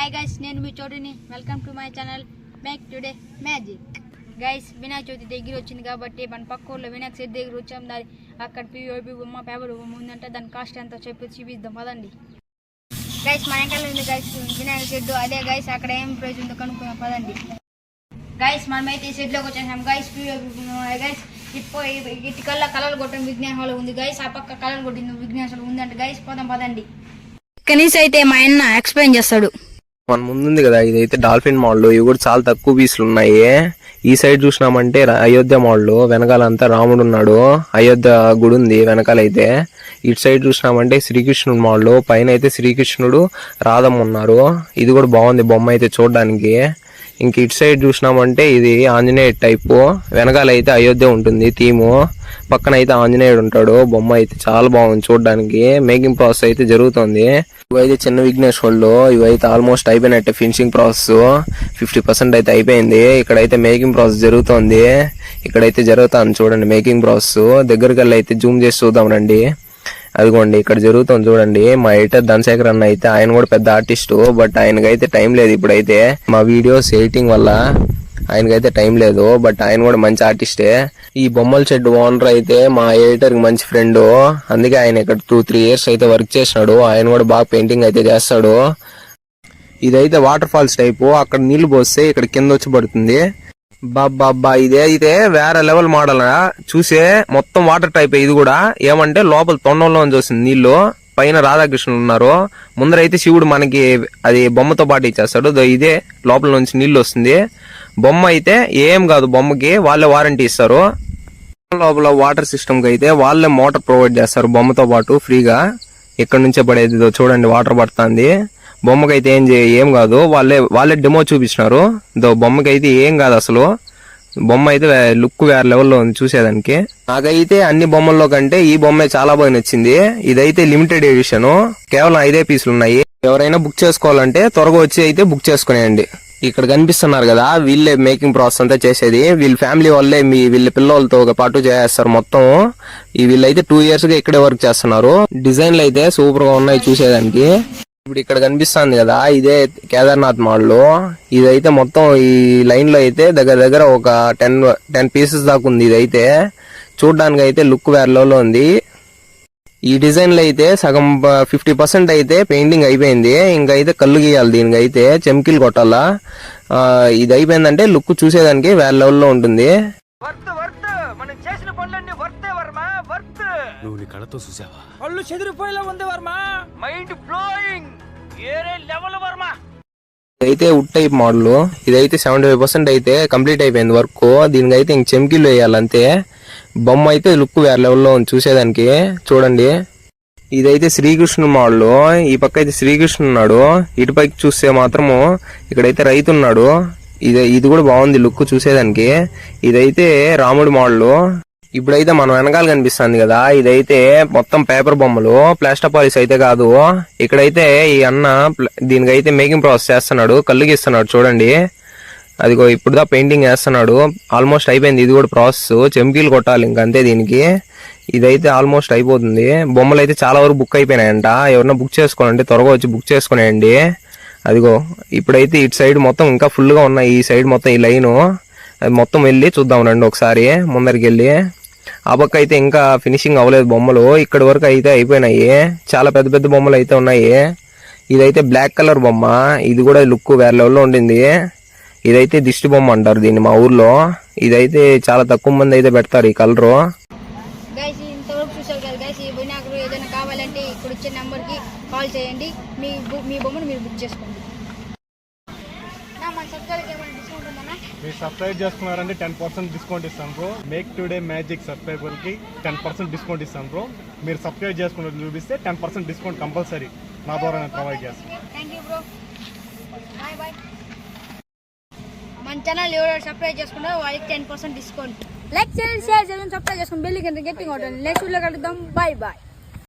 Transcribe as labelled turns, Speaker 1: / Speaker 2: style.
Speaker 1: Hi guys, నేను మీ చోటుని. Welcome to my channel make today magic. Guys, Vinayaka Chavithi దగ్గర వచ్చింది కాబట్టి మన పక్క ఊళ్ళో వినాయక చవితి దగ్గర వచ్చాం. దాని అక్కడ పిఓపి బొమ్మ, పేపర్ బొమ్మ ఉందంటే దాని కాస్ట్ ఎంతో చెప్పి చూపిద్దాం పదండి. గైస్, మన వెనకాల ఉంది గైస్ వినాయక షెడ్. అదే గైస్ అక్కడ ఏం ప్రైస్ ఉందో కనుక్కున్నాం పదండి. గైస్, మనమైతే ఈ షెడ్లోకి వచ్చేసాం. గైస్, పిఓపి గైస్ ఇటు కల్లా కలర్ కొట్టడం విజ్ఞానాలు ఉంది. గైస్ ఆ పక్క కలర్ కొట్టింది విజ్ఞానాలు ఉందంటే. గైస్ పోదాం పదండి. కనీసం అయితే మా అన్న ఎక్స్ప్లెయిన్ చేస్తాడు.
Speaker 2: మన ముందుంది కదా, ఇదైతే డాల్ఫిన్ మోడల్. ఇవి కూడా చాలా తక్కువ పీసులు ఉన్నాయి. ఈ సైడ్ చూసినామంటే అయోధ్య మోడల్. వెనకాలంతా రాముడు ఉన్నాడు, అయోధ్య గుడి ఉంది వెనకాలైతే. ఇటు సైడ్ చూసినామంటే శ్రీకృష్ణుడు మోడల్. పైన అయితే శ్రీకృష్ణుడు, రాధమ్మ ఉన్నారు. ఇది కూడా బాగుంది బొమ్మ అయితే చూడడానికి. ఇంక ఇటు సైడ్ చూసినామంటే ఇది ఆంజనేయ టైపు. వెనకాల అయితే అయోధ్య ఉంటుంది థీము, పక్కన అయితే ఆంజనేయుడు ఉంటాడు. బొమ్మ అయితే చాలా బాగుంది చూడడానికి. మేకింగ్ ప్రాసెస్ అయితే జరుగుతుంది. ఇవైతే చిన్న విఘ్నేశ్వరులు. ఇవైతే ఆల్మోస్ట్ అయిపోయినట్టే. ఫినిషింగ్ ప్రాసెస్ 50% అయితే అయిపోయింది. ఇక్కడైతే మేకింగ్ ప్రాసెస్ జరుగుతుంది. ఇక్కడైతే జరుగుతుంది చూడండి మేకింగ్ ప్రాసెస్. దగ్గరికి వెళ్ళి అయితే జూమ్ చేసి చూద్దాం రండి. అదిగోండి ఇక్కడ జరుగుతుంది చూడండి. మా ఎడిటర్ ధనశేఖర్ అన్న అయితే ఆయన కూడా పెద్ద ఆర్టిస్టు. బట్ ఆయనకైతే టైం లేదు ఇప్పుడైతే. మా వీడియోస్ ఎడిటింగ్ వల్ల ఆయనకైతే టైం లేదు. బట్ ఆయన కూడా మంచి ఆర్టిస్టే. ఈ బొమ్మల షెడ్ ఓనర్ అయితే మా ఎడిటర్ కి మంచి ఫ్రెండ్. అందుకే ఆయన ఇక్కడ 2-3 years అయితే వర్క్ చేసినాడు. ఆయన కూడా బాగా పెయింటింగ్ అయితే చేస్తాడు. ఇదైతే వాటర్ ఫాల్స్ టైపు. అక్కడ నీళ్లు పోస్తే ఇక్కడ కింద వచ్చి పడుతుంది. బాబా ఇదే అయితే వేరే లెవెల్ మోడల్. చూసే మొత్తం వాటర్ టైప్. ఇది కూడా ఏమంటే లోపల తొండంలో చూసింది నీళ్లు. పైన రాధాకృష్ణులు ఉన్నారు. ముందరైతే శివుడు మనకి అది బొమ్మతో పాటు ఇచ్చేస్తాడు. ఇదే లోపల నుంచి నీళ్లు వస్తుంది. బొమ్మ అయితే ఏం కాదు, బొమ్మకి వాళ్ళే వారంటీ ఇస్తారు. లోపల వాటర్ సిస్టమ్ కి అయితే వాళ్ళే మోటార్ ప్రొవైడ్ చేస్తారు బొమ్మతో పాటు ఫ్రీగా. ఇక్కడ నుంచే పడేది చూడండి, వాటర్ పడుతుంది. బొమ్మకైతే ఏం కాదు, వాళ్ళే డెమో చూపించినారు. బొమ్మకైతే ఏం కాదు అసలు. బొమ్మ అయితే లుక్ వేరే లెవెల్లో ఉంది చూసేదానికి. నాకైతే అన్ని బొమ్మల్లో కంటే ఈ బొమ్మే చాలా బాగా నచ్చింది. ఇదైతే లిమిటెడ్ ఎడిషన్, కేవలం 5 పీసులు ఉన్నాయి. ఎవరైనా బుక్ చేసుకోవాలంటే త్వరగా వచ్చి అయితే బుక్ చేసుకునేయండి. ఇక్కడ కనిపిస్తున్నారు కదా, వీళ్ళే మేకింగ్ ప్రాసెస్ అంతా చేసేది. వీళ్ళ ఫ్యామిలీ వాళ్ళే వీళ్ళ పిల్లలతో పాటు చేస్తారు మొత్తం. వీళ్ళైతే 2 years గా ఇక్కడే వర్క్ చేస్తున్నారు. డిజైన్లు అయితే సూపర్ గా ఉన్నాయి చూసేదానికి. ఇప్పుడు ఇక్కడ కనిపిస్తుంది కదా, ఇదే కేదార్నాథ్ మోడల్. ఇదైతే మొత్తం ఈ లైన్ లో అయితే దగ్గర ఒక 10 పీసెస్ దాకా ఉంది. ఇదైతే చూడడానికి అయితే లుక్ వేరే లెవెల్లో ఉంది. ఈ డిజైన్ లో అయితే సగం 50% అయితే పెయింటింగ్ అయిపోయింది. ఇంకైతే కళ్ళు గీయాలి, దీనికి అయితే చెమ్కిలు కొట్టాలా. ఇది అయిపోయిందంటే లుక్ చూసేదానికి వేరే లెవెల్లో ఉంటుంది.
Speaker 3: నువ్వు నీ కళ్ళతో చూసావా?
Speaker 4: కళ్ళు చెదిరిపోయేలా ఉంది వర్మ. మైండ్ బ్లోయింగ్, ఏరే లెవెల్ వర్మ.
Speaker 2: ఇదైతే వుడ్ టైప్ మోడల్. ఇదైతే 75% అయితే కంప్లీట్ అయిపోయింది వర్క్. దీనికి అయితే ఇంక చెమ్కిలు వేయాలంతే. బొమ్మ అయితే లుక్ వేరే లెవెల్లో ఉంది చూసేదానికి. చూడండి, ఇదైతే శ్రీకృష్ణుడు మోడల్. ఈ పక్క అయితే శ్రీకృష్ణుడు ఉన్నాడు. ఇటుపైకి చూస్తే మాత్రము ఇక్కడైతే రైతు ఉన్నాడు. ఇది కూడా బాగుంది లుక్ చూసేదానికి. ఇదైతే రాముడి మోడల్. ఇప్పుడైతే మనం వెనకాల కనిపిస్తుంది కదా, ఇదైతే మొత్తం పేపర్ బొమ్మలు, ప్లాస్టర్ పాలిష్ అయితే కాదు. ఇక్కడైతే ఈ అన్న దీనికైతే మేకింగ్ ప్రాసెస్ చేస్తున్నాడు, కళ్ళు గీస్తున్నాడు చూడండి. అదిగో ఇప్పుడుదా పెయింటింగ్ వేస్తున్నాడు. ఆల్మోస్ట్ అయిపోయింది ఇది కూడా ప్రాసెస్. చెంకీలు కొట్టాలి ఇంకంతే దీనికి. ఇదైతే ఆల్మోస్ట్ అయిపోతుంది. బొమ్మలు అయితే చాలా వరకు బుక్ అయిపోయినాయంట. ఎవరన్నా బుక్ చేసుకోవాలంటే త్వరగా వచ్చి బుక్ చేసుకునేయండి. అదిగో ఇప్పుడైతే ఇటు సైడ్ మొత్తం ఇంకా ఫుల్ గా ఉన్నాయి. ఈ సైడ్ మొత్తం ఈ లైను అది మొత్తం వెళ్ళి చూద్దాం రండి ఒకసారి ముందరికి వెళ్ళి. ఆ పక్క అయితే ఇంకా ఫినిషింగ్ అవ్వలేదు బొమ్మలు. ఇక్కడి వరకు అయితే అయిపోయినాయి. చాలా పెద్ద పెద్ద బొమ్మలు అయితే ఉన్నాయి. ఇదైతే బ్లాక్ కలర్ బొమ్మ. ఇది కూడా లుక్ వేరే లెవెల్లో ఉండింది. ఇదైతే దిష్టి బొమ్మ అంటారు దీన్ని మా ఊర్లో. ఇదైతే చాలా తక్కువ మంది అయితే పెడతారు ఈ కలరు.
Speaker 1: గైస్, ఇంతవరకు చూసారు కదా గైస్. ఈ వినాయకుడు ఏదైనా కావాలంటే ఇక్కడ వచ్చే నెంబర్ కి కాల్ చేయండి. మీ బొమ్మను మీరు బుక్ చేసుకోండి.
Speaker 5: మీరు సబ్స్క్రైబ్ చేసుకున్నారంటే 10% డిస్కౌంట్ ఇస్తాం bro. Make today magic subscriber కి 10% డిస్కౌంట్ ఇస్తాం బ్రో. మీరు సబ్స్క్రైబ్ చేసుకున్నట్టు చూపిస్తే 10% డిస్కౌంట్ కంపల్సరీ నా ద్వారా నేను ప్రొవైడ్ చేస్తాను.
Speaker 1: Thank you bro. Bye bye. మన ఛానల్ ఎవరు సబ్స్క్రైబ్ చేసుకున్నారో వాళ్ళకి 10% డిస్కౌంట్. లైక్ చేయండి, షేర్ చేయండి, సబ్స్క్రైబ్ చేసుకోండి, బెల్ ఐకాన్ గట్టిగా కొట్టండి. నెక్స్ట్ వీడియోలో కలుద్దాం. Bye bye.